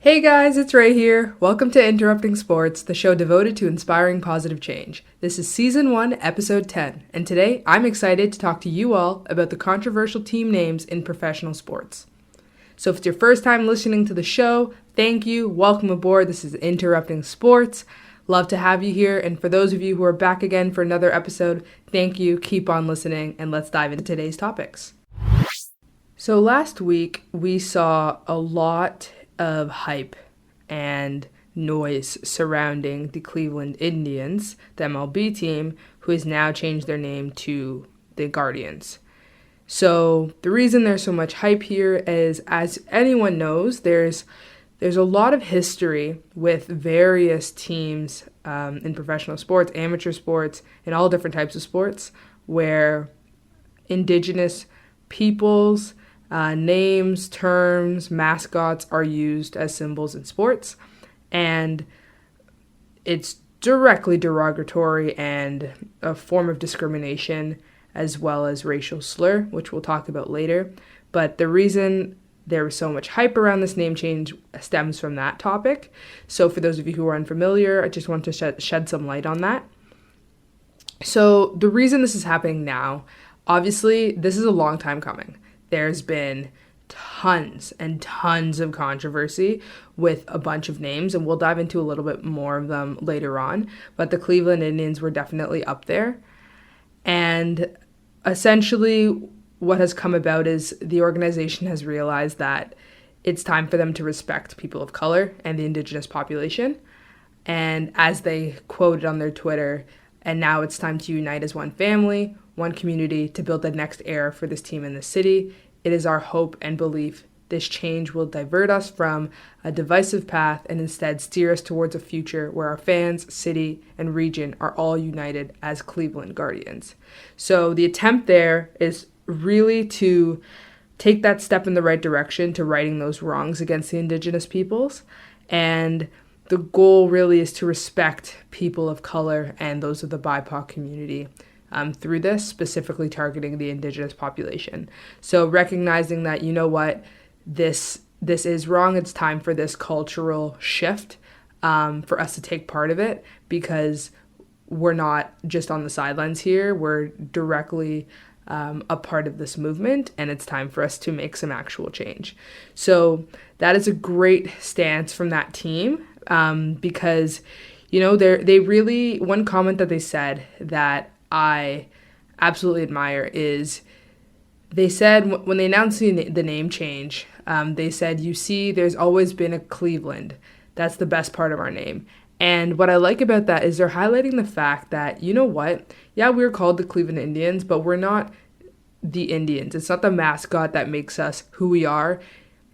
Hey guys, it's Ray here. Welcome to Interrupting Sports, the show devoted to inspiring positive change. This is Season 1, Episode 10, and today I'm excited to talk to you all about the controversial team names in professional sports. So if it's your first time listening to the show, thank you, welcome aboard. This is Interrupting Sports. Love to have you here, and for those of you who are back again for another episode, thank you, keep on listening, and let's dive into today's topics. So last week, we saw a lot of hype and noise surrounding the Cleveland Indians, the MLB team, who has now changed their name to the Guardians. So the reason there's so much hype here is, as anyone knows, there's a lot of history with various teams in professional sports, amateur sports, and all different types of sports, where Indigenous peoples, names, terms, mascots are used as symbols in sports, and it's directly derogatory and a form of discrimination as well as racial slur, which we'll talk about later. But the reason there was so much hype around this name change stems from that topic. So for those of you who are unfamiliar, I just want to shed some light on that. So the reason this is happening now, obviously, this is a long time coming. There's been tons and tons of controversy with a bunch of names, and we'll dive into a little bit more of them later on. But the Cleveland Indians were definitely up there. And essentially, what has come about is the organization has realized that it's time for them to respect people of color and the Indigenous population. And as they quoted on their Twitter, and now it's time to unite as one family, one community, to build the next era for this team in the city. It is our hope and belief this change will divert us from a divisive path and instead steer us towards a future where our fans, city, and region are all united as Cleveland Guardians. So the attempt there is really to take that step in the right direction to righting those wrongs against the Indigenous peoples. And the goal really is to respect people of color and those of the BIPOC community through this, specifically targeting the Indigenous population. So recognizing that, you know what, this is wrong, it's time for this cultural shift for us to take part of it, because we're not just on the sidelines here, we're directly a part of this movement, and it's time for us to make some actual change. So that is a great stance from that team, because, you know, they really, one comment that they said that I absolutely admire is, they said when they announced the name change, they said, you see, there's always been a Cleveland. That's the best part of our name. And what I like about that is they're highlighting the fact that, you know what, yeah, we're called the Cleveland Indians, but we're not the Indians. It's not the mascot that makes us who we are.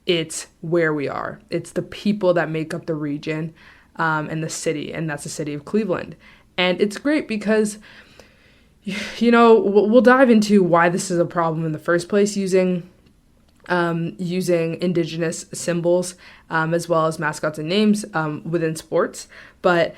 It's where we are. It's the people that make up the region and the city, and that's the city of Cleveland. And it's great because, you know, we'll dive into why this is a problem in the first place, using Indigenous symbols as well as mascots and names within sports. But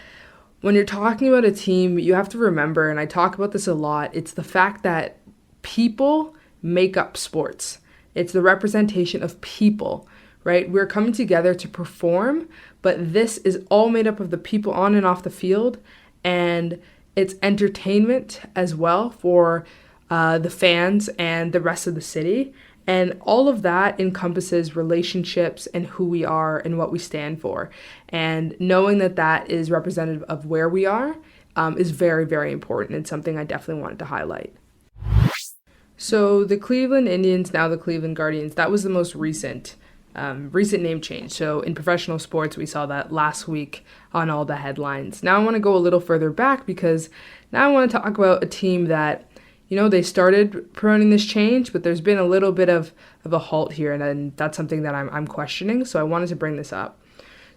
when you're talking about a team, you have to remember, and I talk about this a lot, it's the fact that people make up sports. It's the representation of people, right? We're coming together to perform, but this is all made up of the people on and off the field, and it's entertainment as well for the fans and the rest of the city. And all of that encompasses relationships and who we are and what we stand for. And knowing that that is representative of where we are is very, very important, and something I definitely wanted to highlight. So the Cleveland Indians, now the Cleveland Guardians, that was the most recent name change. So in professional sports, we saw that last week on all the headlines. Now I want to go a little further back, because now I want to talk about a team that, you know, they started promoting this change, but there's been a little bit of a halt here, and that's something that I'm questioning. So I wanted to bring this up.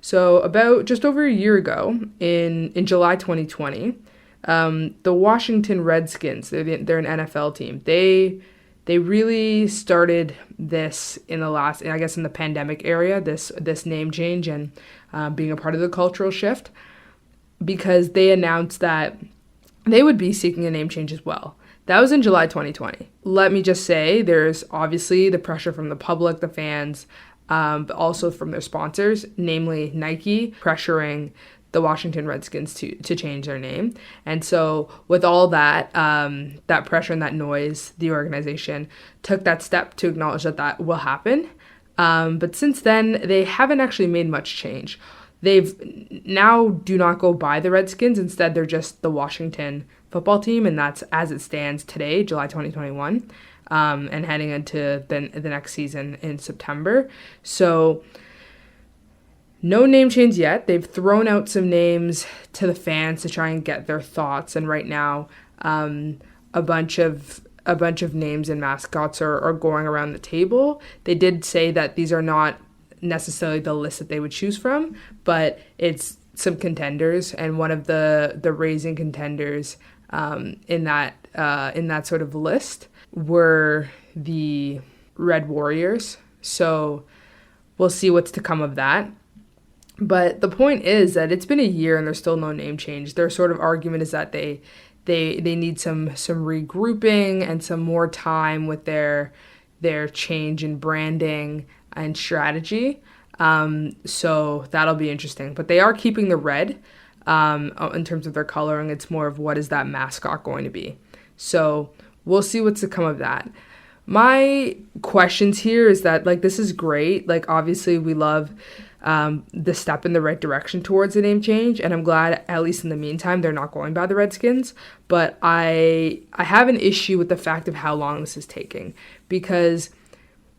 So about just over a year ago, in July 2020, the Washington Redskins, they're an NFL team. They really started this in the pandemic area, this name change and being a part of the cultural shift, because they announced that they would be seeking a name change as well. That was in July 2020. Let me just say, there's obviously the pressure from the public, the fans, but also from their sponsors, namely Nike, pressuring the Washington Redskins to change their name. And so with all that that pressure and that noise, the organization took that step to acknowledge that will happen. But since then, they haven't actually made much change. They've now do not go by the Redskins. Instead, they're just the Washington football team, and that's as it stands today, July 2021, and heading into the next season in September. So no name change yet. They've thrown out some names to the fans to try and get their thoughts, and right now a bunch of names and mascots are going around the table. They did say that these are not necessarily the list that they would choose from, but it's some contenders, and one of the raising contenders in that sort of list were the Red Warriors. So we'll see what's to come of that. But the point is that it's been a year and there's still no name change. Their sort of argument is that they need some regrouping and some more time with their change in branding and strategy. So that'll be interesting. But they are keeping the red in terms of their coloring. It's more of what is that mascot going to be. So we'll see what's to come of that. My questions here is that, like, this is great. Like, obviously we love the step in the right direction towards the name change, and I'm glad, at least in the meantime, they're not going by the Redskins. But I have an issue with the fact of how long this is taking, because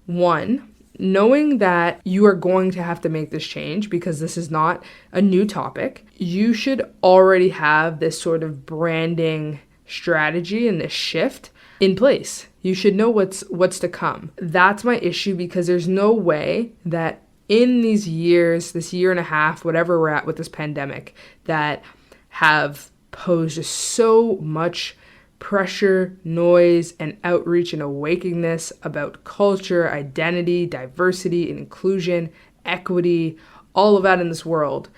one, knowing that you are going to have to make this change because this is not a new topic, you should already have this sort of branding strategy and this shift in place. You should know what's to come. That's my issue, because there's no way that in these years, this year and a half, whatever we're at with this pandemic, that have posed just so much pressure, noise, and outreach and awakeness about culture, identity, diversity, and inclusion, equity, all of that in this world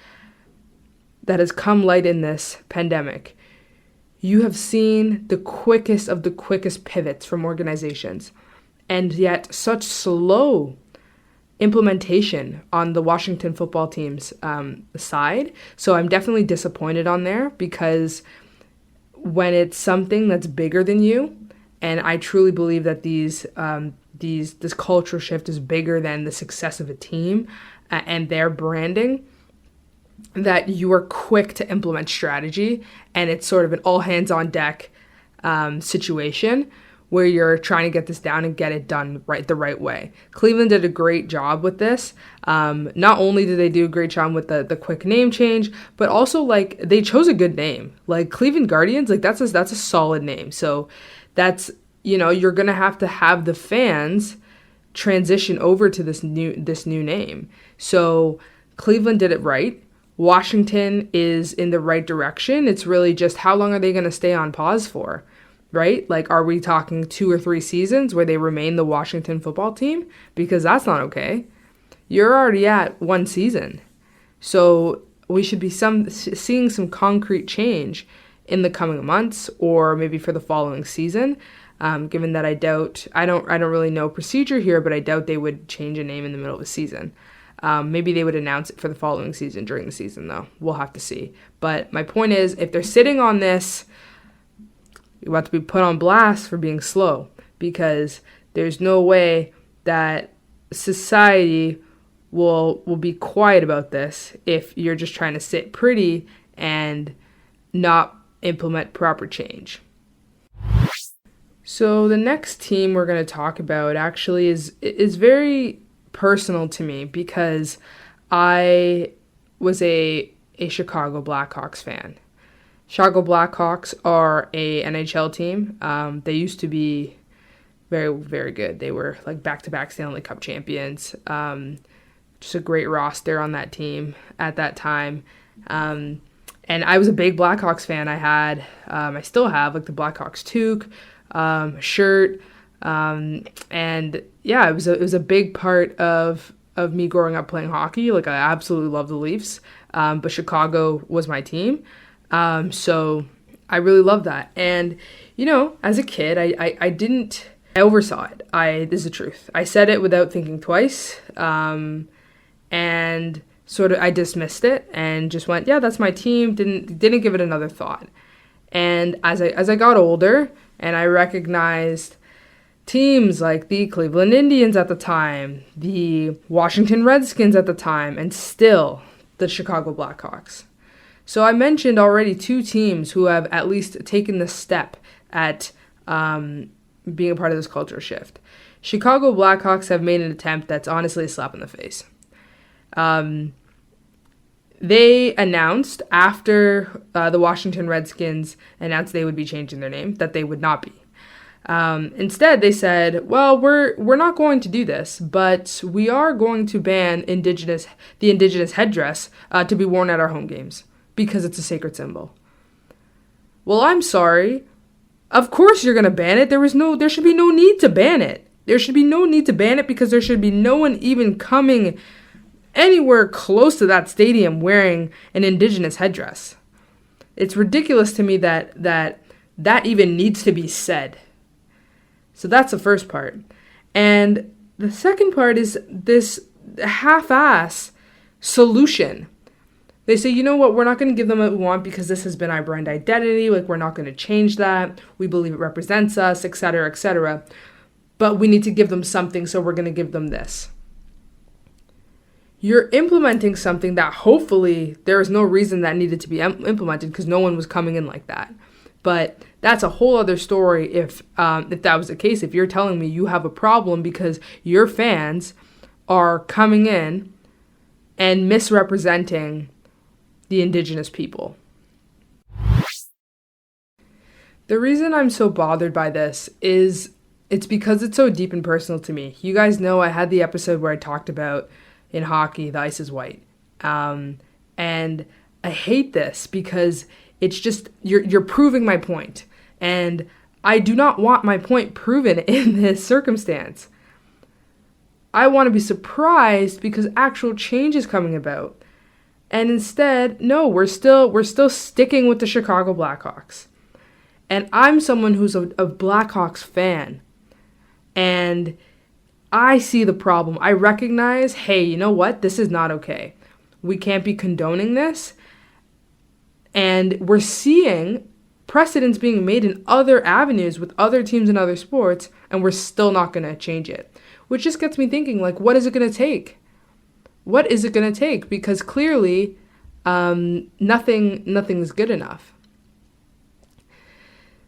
that has come light in this pandemic. You have seen the quickest of the quickest pivots from organizations, and yet such slow implementation on the Washington football team's side. So I'm definitely disappointed on there, because when it's something that's bigger than you, and I truly believe that this cultural shift is bigger than the success of a team and their branding, that you are quick to implement strategy, and it's sort of an all hands on deck situation where you're trying to get this down and get it done the right way. Cleveland did a great job with this. Not only did they do a great job with the quick name change, but also, like, they chose a good name. Like, Cleveland Guardians, like, that's a solid name. So that's, you're gonna have the fans transition over to this new name. So Cleveland did it right. Washington is in the right direction. It's really just, how long are they gonna stay on pause for? Right? Like, are we talking 2 or 3 seasons where they remain the Washington football team? Because that's not okay. You're already at 1 season. So we should be seeing some concrete change in the coming months, or maybe for the following season. Given that I don't really know procedure here, but I doubt they would change a name in the middle of a season. Maybe they would announce it for the following season during the season, though. We'll have to see. But my point is, if they're sitting on this, you're about to be put on blast for being slow, because there's no way that society will be quiet about this if you're just trying to sit pretty and not implement proper change. So the next team we're going to talk about actually is very personal to me, because I was a Chicago Blackhawks fan. Chicago Blackhawks are a NHL team. They used to be very, very good. They were like back-to-back Stanley Cup champions. Just a great roster on that team at that time. And I was a big Blackhawks fan. I still have like the Blackhawks toque, shirt. And yeah, it was a big part of me growing up playing hockey. Like, I absolutely love the Leafs. But Chicago was my team. So I really love that. And, as a kid, I didn't I oversaw it. This is the truth. I said it without thinking twice, and sort of I dismissed it and just went, yeah, that's my team. Didn't give it another thought. And as I got older and I recognized teams like the Cleveland Indians at the time, the Washington Redskins at the time, and still the Chicago Blackhawks. So I mentioned already 2 teams who have at least taken the step at being a part of this culture shift. Chicago Blackhawks have made an attempt that's honestly a slap in the face. They announced after the Washington Redskins announced they would be changing their name that they would not be. Instead, they said, well, we're not going to do this, but we are going to ban the Indigenous headdress to be worn at our home games because it's a sacred symbol. Well, I'm sorry. Of course you're going to ban it. There should be no need to ban it. There should be no need to ban it because there should be no one even coming anywhere close to that stadium wearing an Indigenous headdress. It's ridiculous to me that even needs to be said. So that's the first part. And the second part is this half-ass solution. They say, you know what, we're not going to give them what we want because this has been our brand identity. Like, we're not going to change that. We believe it represents us, etc., etc. But we need to give them something, so we're going to give them this. You're implementing something that hopefully there is no reason that needed to be implemented because no one was coming in like that. But that's a whole other story if that was the case. If you're telling me you have a problem because your fans are coming in and misrepresenting the Indigenous people. The reason I'm so bothered by this is it's because it's so deep and personal to me. You guys know I had the episode where I talked about in hockey, the ice is white. And I hate this because it's just, you're proving my point. And I do not want my point proven in this circumstance. I want to be surprised because actual change is coming about. And instead, no, we're still sticking with the Chicago Blackhawks. And I'm someone who's a Blackhawks fan. And I see the problem. I recognize, hey, you know what? This is not okay. We can't be condoning this. And we're seeing precedents being made in other avenues with other teams and other sports, and we're still not going to change it. Which just gets me thinking, like, what is it going to take? What is it going to take? Because clearly, nothing's good enough.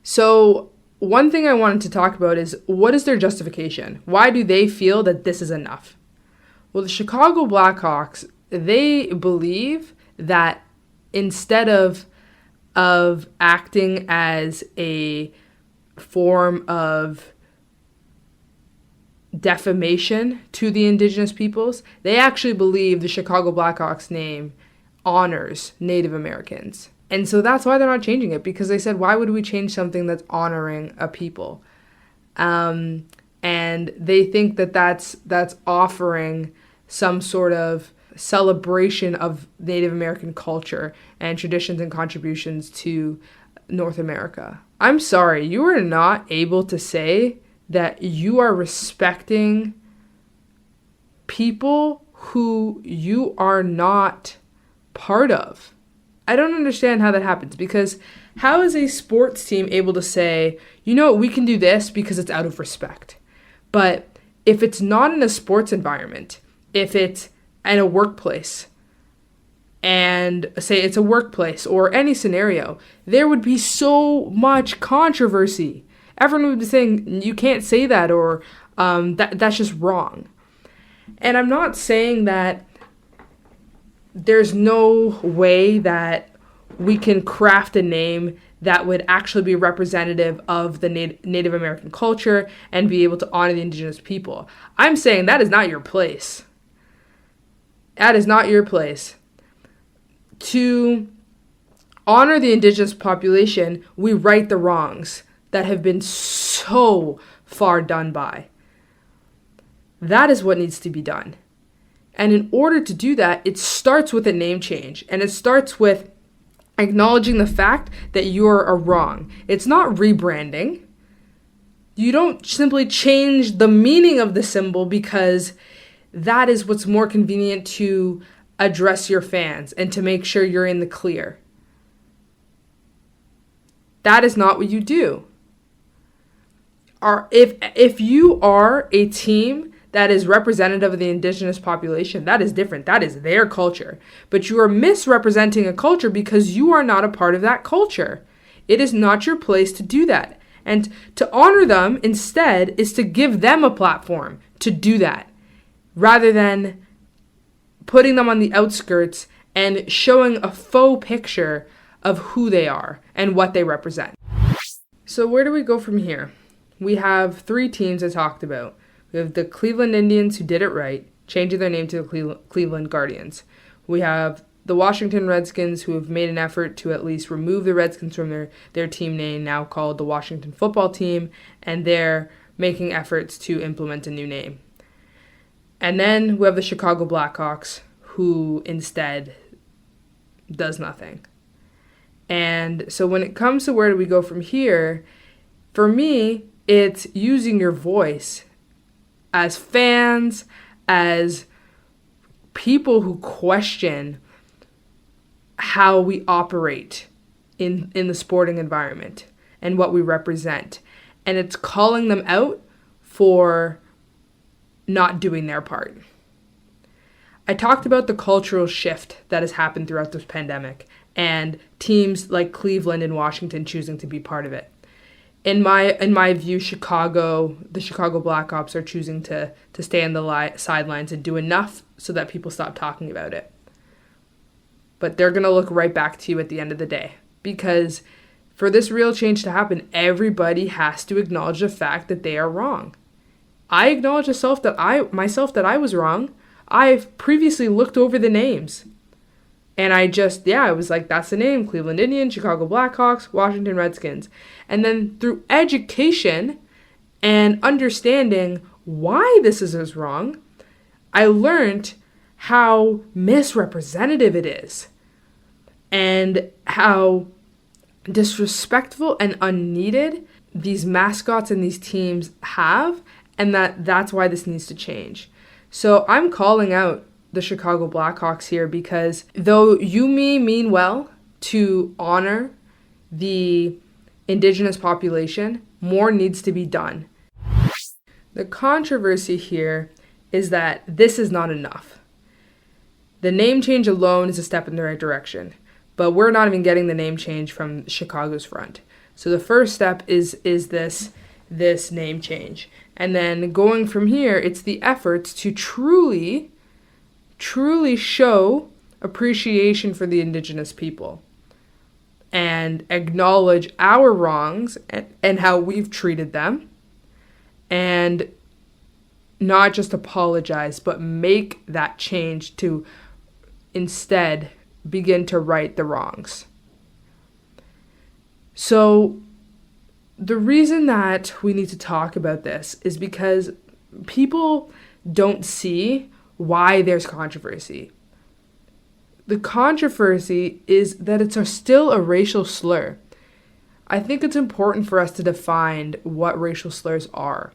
So one thing I wanted to talk about is, what is their justification? Why do they feel that this is enough? Well, the Chicago Blackhawks, they believe that instead of acting as a form of defamation to the Indigenous peoples, they actually believe the Chicago Blackhawks name honors Native Americans. And so that's why they're not changing it, because they said, why would we change something that's honoring a people? And they think that that's offering some sort of celebration of Native American culture and traditions and contributions to North America. I'm sorry, you are not able to say that you are respecting people who you are not part of. I don't understand how that happens, because how is a sports team able to say, you know what, we can do this because it's out of respect? But if it's not in a sports environment, if it's in a workplace, and say it's a workplace or any scenario, there would be so much controversy. Everyone would be saying, you can't say that, or that's just wrong. And I'm not saying that there's no way that we can craft a name that would actually be representative of the Native American culture and be able to honor the Indigenous people. I'm saying that is not your place. That is not your place. To honor the Indigenous population, we right the wrongs that have been so far done by. That is what needs to be done. And in order to do that, it starts with a name change. And it starts with acknowledging the fact that you're a wrong. It's not rebranding. You don't simply change the meaning of the symbol because that is what's more convenient to address your fans and to make sure you're in the clear. That is not what you do. If you are a team that is representative of the Indigenous population, that is different. That is their culture. But you are misrepresenting a culture because you are not a part of that culture. It is not your place to do that. And to honor them instead is to give them a platform to do that, rather than putting them on the outskirts and showing a faux picture of who they are and what they represent. So where do we go from here? We have 3 teams I talked about. We have the Cleveland Indians, who did it right, changing their name to the Cleveland Guardians. We have the Washington Redskins, who have made an effort to at least remove the Redskins from their team name, now called the Washington Football Team, and they're making efforts to implement a new name. And then we have the Chicago Blackhawks, who instead does nothing. And so when it comes to where do we go from here, for me, it's using your voice as fans, as people who question how we operate in the sporting environment and what we represent. And it's calling them out for not doing their part. I talked about the cultural shift that has happened throughout this pandemic and teams like Cleveland and Washington choosing to be part of it. In my view, the Chicago Blackhawks are choosing to stay on the sidelines and do enough so that people stop talking about it. But they're going to look right back to you at the end of the day. Because for this real change to happen, everybody has to acknowledge the fact that they are wrong. I acknowledge myself that I was wrong. I've previously looked over the names. And I was like, that's the name, Cleveland Indians, Chicago Blackhawks, Washington Redskins. And then through education and understanding why this is wrong, I learned how misrepresentative it is and how disrespectful and unneeded these mascots and these teams have, and that's why this needs to change. So I'm calling out the Chicago Blackhawks here because though you may mean well to honor the Indigenous population, more needs to be done. The controversy here is that this is not enough. The name change alone is a step in the right direction, but we're not even getting the name change from Chicago's front. So the first step is this name change. And then going from here, it's the efforts to truly show appreciation for the Indigenous people and acknowledge our wrongs and how we've treated them, and not just apologize, but make that change to instead begin to right the wrongs. So the reason that we need to talk about this is because people don't see why there's controversy. The controversy is that it's still a racial slur. I think it's important for us to define what racial slurs are.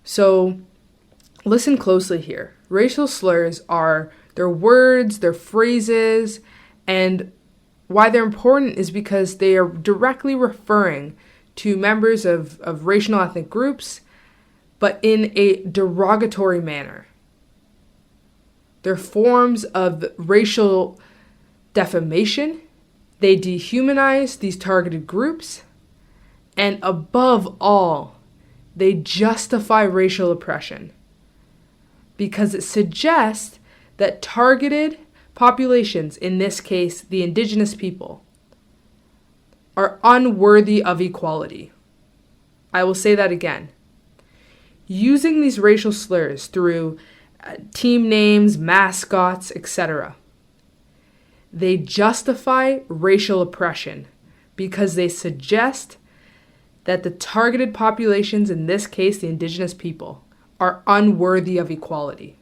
So listen closely here. Racial slurs are their words, their phrases, and why they're important is because they are directly referring to members of racial and ethnic groups, but in a derogatory manner. They're forms of racial defamation. They dehumanize these targeted groups. And above all, they justify racial oppression because it suggests that targeted populations, in this case, the Indigenous people, are unworthy of equality. I will say that again. Using these racial slurs through team names, mascots, etc., they justify racial oppression because they suggest that the targeted populations, in this case, the Indigenous people, are unworthy of equality.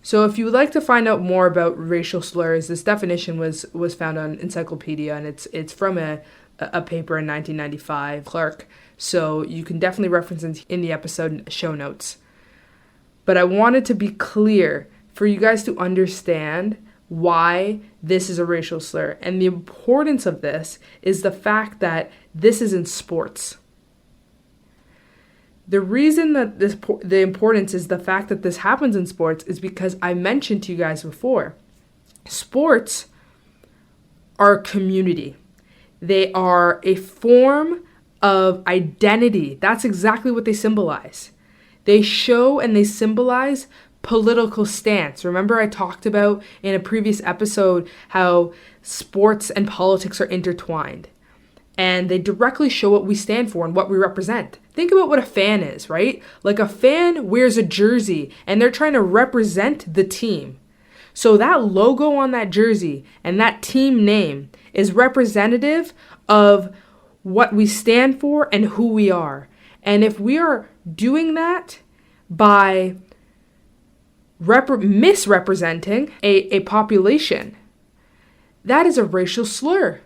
So if you would like to find out more about racial slurs, this definition was found on Encyclopedia, and it's from a a paper in 1995, Clark. So you can definitely reference it in the episode show notes. But I wanted to be clear for you guys to understand why this is a racial slur. And the importance of this is the fact that this is in sports. The reason that the importance is the fact that this happens in sports is because I mentioned to you guys before, sports are a community. They are a form of identity. That's exactly what they symbolize. They show and they symbolize political stance. Remember I talked about in a previous episode how sports and politics are intertwined. And they directly show what we stand for and what we represent. Think about what a fan is, right? Like a fan wears a jersey and they're trying to represent the team. So that logo on that jersey and that team name is representative of what we stand for and who we are. And if we are doing that by misrepresenting a population, that is a racial slur.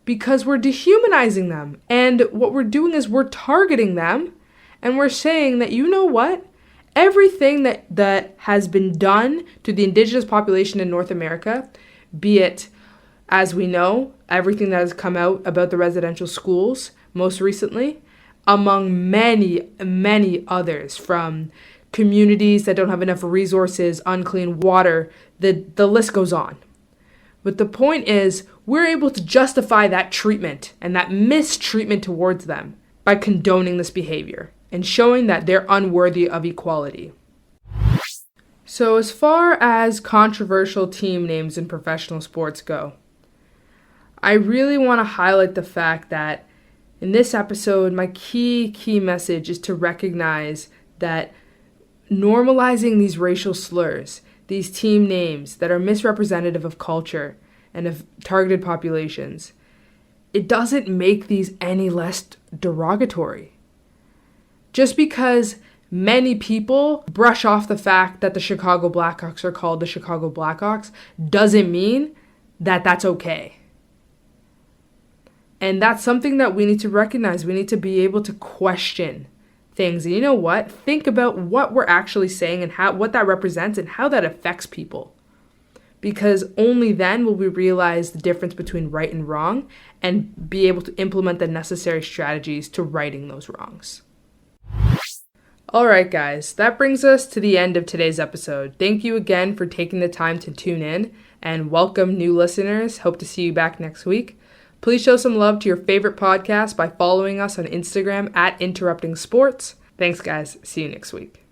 Because we're dehumanizing them. And what we're doing is we're targeting them and we're saying that, you know what? Everything that has been done to the indigenous population in North America, be it, as we know, everything that has come out about the residential schools most recently, among many, many others, from communities that don't have enough resources, unclean water, the list goes on. But the point is, we're able to justify that treatment and that mistreatment towards them by condoning this behavior and showing that they're unworthy of equality. So as far as controversial team names in professional sports go, I really want to highlight the fact that in this episode, my key message is to recognize that normalizing these racial slurs, these team names that are misrepresentative of culture and of targeted populations, it doesn't make these any less derogatory. Just because many people brush off the fact that the Chicago Blackhawks are called the Chicago Blackhawks doesn't mean that that's okay. And that's something that we need to recognize. We need to be able to question things. And you know what? Think about what we're actually saying and what that represents and how that affects people. Because only then will we realize the difference between right and wrong and be able to implement the necessary strategies to righting those wrongs. All right, guys, that brings us to the end of today's episode. Thank you again for taking the time to tune in, and welcome new listeners. Hope to see you back next week. Please show some love to your favorite podcast by following us on Instagram @InterruptingSports. Thanks, guys. See you next week.